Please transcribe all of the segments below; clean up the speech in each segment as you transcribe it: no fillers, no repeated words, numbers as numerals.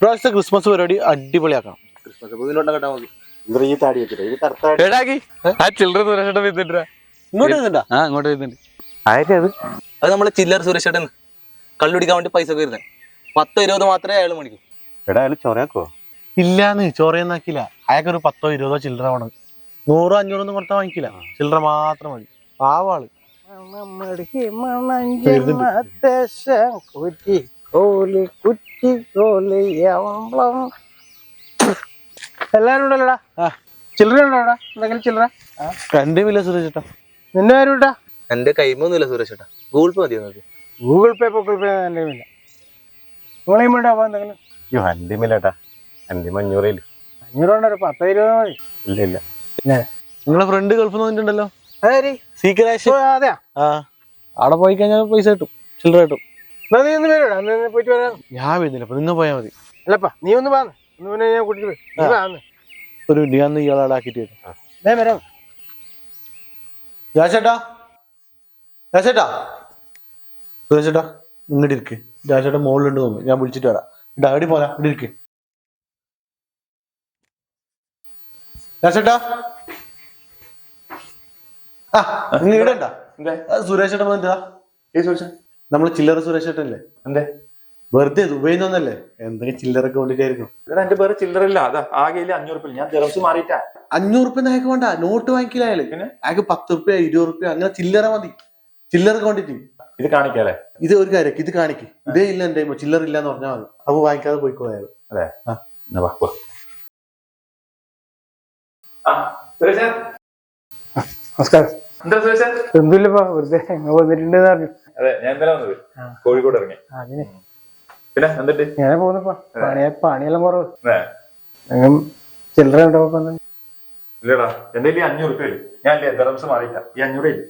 ഇപ്രാവശ്യത്തെ ക്രിസ്മസ് പരിപാടി അടിപൊളിയാക്കണം. അത് നമ്മളെ ചില്ലർ സുരേഷേട്ടൻ കള്ളുടിക്കാൻ വേണ്ടി പൈസ ഒക്കെ വരുന്നത് 10-20 മാത്രമേ അയാൾ മേടിക്കൂ. എടാ അയാൾ ചൊറയാക്കോ? ഇല്ലാന്ന് ചോറയൊന്നാക്കില്ല. അയാൾക്ക് ഒരു 10-20 ചില്ലറ വേണം. 100-500 കൊടുത്താൽ വാങ്ങിക്കില്ല. ചില്ലറ മാത്രം മതി. പാവാള്. എല്ലാരും ഉണ്ടല്ലോടാ. ചില്ലറ ഉണ്ടോടാ? എന്തെങ്കിലും ചില്ലറ? എന്റെ വില സുരേഷേട്ടാ. നിന്റെ പേരും ഇട്ടാ? എന്റെ കൈമൊന്നുമില്ല സുരേഷേട്ടാ. ഗൂഗിൾ പേ മതി നിങ്ങൾക്ക്. ഗൂഗിൾ പേ എന്റെ ഇല്ല. നിങ്ങളെയും വേണ്ടാവാ എന്തെങ്കിലും? എന്റെ മേലേട്ടാ, എന്റെ 500 500 കൊണ്ട് ഒരു 10-20 മതി. ഇല്ല ഇല്ല. നിങ്ങളെ ഫ്രണ്ട് ഗൾഫിൽ നിന്ന് വന്നിട്ടുണ്ടല്ലോ. സീക്രട്ട്. അതെയാ? അവിടെ പോയി കഴിഞ്ഞാൽ പൈസ കിട്ടും, ചില്ലറ കിട്ടും. നീ ഒന്ന് വരൂടാ, പോയിട്ട് വരാം. ഞാൻ വരുന്നില്ല, അപ്പൊ നിന്ന് പോയാൽ മതി. അല്ലപ്പാ നീ ഒന്ന് പാന്ന്, പിന്നെ ഞാൻ കൂട്ടിട്ട് പോയി. ഒരു ഞാൻ ഇയാളെ ആക്കിട്ട് വരും. വരാം. രാജേട്ടാ, രാജേട്ടാ, സുരേഷേട്ടാ ഇങ്ങോട്ട് ഇരിക്ക്. രാജേട്ടാ മുകളിലുണ്ട് തോന്നുന്നു, ഞാൻ വിളിച്ചിട്ട് വരാം. ഡാഡി പോരാ, ഇവിടെ ഇരിക്ക്. രാജേട്ടാ, നിങ്ങൾ ഇവിടെ ഉണ്ടാ? സുരേഷേട്ടൻ വന്നിട്ടാ? നമ്മള് ചില്ലറ സുരേഷേട്ടല്ലേ? എന്തേ വെറുതെ ദുബൈന്നൊന്നല്ലേ, എന്തെങ്കിലും ചില്ലറൊക്കെ കൊണ്ടിട്ടായിരിക്കും. എന്റെ പേര് ചില്ലറില്ല. അതാ ആകെ 500 രൂപ. ഞാൻ ദിറംസ് മാറിയിട്ടാ. 500 രൂപ അയക്ക് വേണ്ട, നോട്ട് വാങ്ങിക്കില്ല അയാള്. അയാൾക്ക് 10 രൂപ 20 രൂപ അങ്ങനെ ചില്ലറ മതി. ചില്ലറ ക്വാണ്ടിറ്റി ഇത് കാണിക്കാല്ലേ? ഇത് ഒരു കാര്യം, ഇത് കാണിക്ക്. ഇതേ ഇല്ല എന്റെ ചില്ലറ ഇല്ലാന്ന് പറഞ്ഞാൽ മതി. അപ്പൊ വാങ്ങിക്കാതെ പോയിക്കോളൂ അയാൾ. അതെ. നമസ്കാരം. എന്തില്ലപ്പാ, വെറുതെ വന്നിട്ടുണ്ട് പറഞ്ഞു. അതെ, ഞാൻ ഇന്നലെ വന്നത് കോഴിക്കോട് ഇറങ്ങി. പിന്നെ എന്നിട്ട് ഞാൻ പോകുന്നപ്പാ, പണിയെല്ലാം കുറവ്. ചില്ലറ ഉണ്ടോ? ഇല്ലടാ, എന്റെ 500 രൂപ. ഞാൻ ദിറംസ് മാറിയില്ല. ഈ 500 ഇല്ല.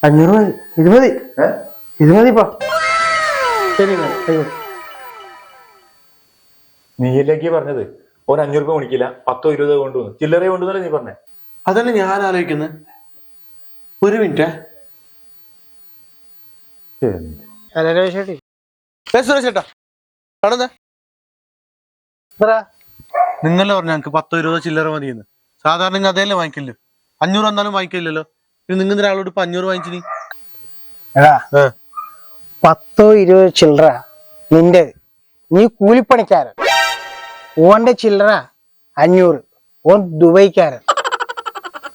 500 മതി. ഇത് മതി. ഇത് മതിപ്പാ. ശരി. നീയിലേക്ക് പറഞ്ഞത് ഒരു 500 രൂപ മേടിക്കില്ല, 10-20 കൊണ്ടുവന്നു. ചില്ലറ കൊണ്ടുവന്നല്ലേ നീ പറഞ്ഞേ? അതന്നെ ഞാൻ ആലോചിക്കുന്നത്. ഒരു മിനിറ്റ് സുരേഷേട്ടാ, കടന്നേ. നിങ്ങളെ പറഞ്ഞ ഞങ്ങക്ക് 10-20 ചില്ലറ മതിയെന്ന്. സാധാരണ നിങ്ങൾ അതേല്ലേ വാങ്ങിക്കില്ലോ? 500 വന്നാലും വാങ്ങിക്കില്ലല്ലോ. പിന്നെ നിങ്ങൾ ഒരാളോട് ഇപ്പൊ 500 വാങ്ങിച്ചിനി. 10-20 ചില്ലറ നിന്റെ. നീ കൂലിപ്പണിക്കാരൻ. ഓന്റെ ചില്ലറ 500. ഓൻ ദുബൈക്കാരൻ.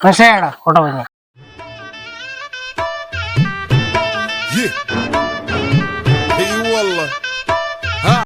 മനസ്സിലായടാ? കോട്ട പറഞ്ഞു.